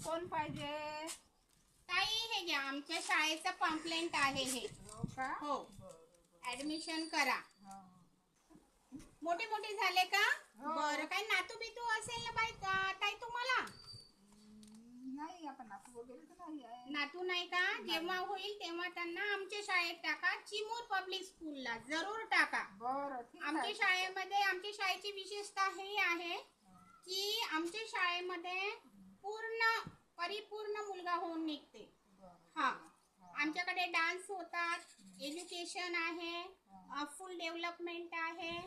कोण पाहिजे? ताई हे घ्या, आमच्या शाळेचं पम्पलेंट आहे हे. हो का? हो, ऍडमिशन करा. हा. मोठे मोठे झाले का? हो. बरं, काही नातू बितू असेल ना बाई ताई तुम्हाला? नाही, आपण नातू वगैरे तर नाही आहे. नातू नाही का? जेव्हा होईल तेव्हा त्यांना आमच्या शाळेत टाका, चिमूर पब्लिक स्कूलला जरूर टाका. बरं, ठीक आहे. आमच्या शाळेमध्ये आमच्या शाळेची विशेषता ही आहे की आमच्या शाळेमध्ये परिपूर्ण मुलगा होऊन निघते. हा, आमच्याकडे डान्स होतात, एज्युकेशन आहे, फुल डेव्हलपमेंट आहे,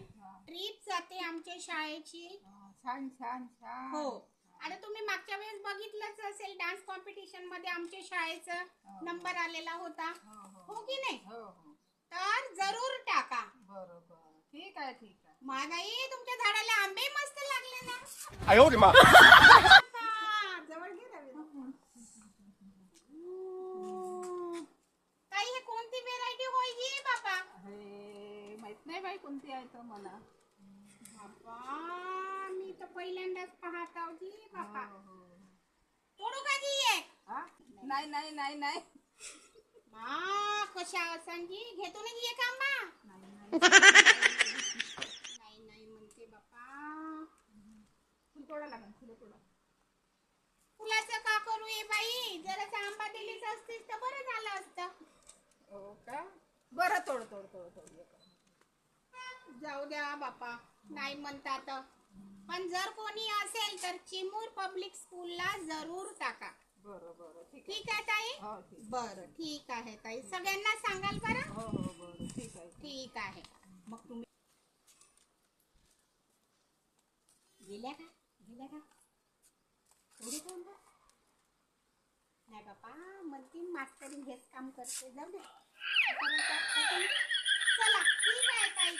ट्रिप जाते आमच्या शाळेची. छान छान छान. हो, आता तुम्ही मागच्या वेळेस बघितलंच असेल, डान्स कॉम्पिटिशन मध्ये आमच्या शाळेचा नंबर आलेला होता. हो की नाही? हो हो. तर जरूर टाका. बरोबर, ठीक आहे ठीक आहे. मागाई तुमच्या झाडाला आंबे मस्त लागले ना. जवळ घे रवी. ताई हे कोणती व्हेरायटी होई ही बाबा? हे माहित नाही बाई कोणती आहे तर मला. बाबा मी तर पहिल्यांदाच पाहत आहोत बाबा. हो. तोडू का जी एक? हा? नाही नाही नाही नाही. कशा सांगी घेतो ना जी एक आंबा? नाही नाही म्हणते बापा. फुल तोडा लागेल, फुलं तोडा. फुलाचं का करू ये बाई? जरासा आंबा दिलीच असतीस तर बरं झालं असतं. हो का? बरं, तोड तोड तोड तोड. जाऊ द्या बापा, नाही म्हणतात. पण जर कोणी असेल तर चिमूर पब्लिक स्कूलला जरूर टाका. बरं बरं, ठीक आहे. ठीक आहे ताई? हो ठीक. बरं, ठीक आहे ताई. सगळ्यांना सांगाल बरं? हो हो, बरं, ठीक आहे. ठीक आहे. मग तुम्ही गेल्या का? गेल्या का? थोडी कोण का? नाही बापा, म्हणते मास्तरी हेच काम करते. जाऊ दे. चला, ठीक आहे ताई.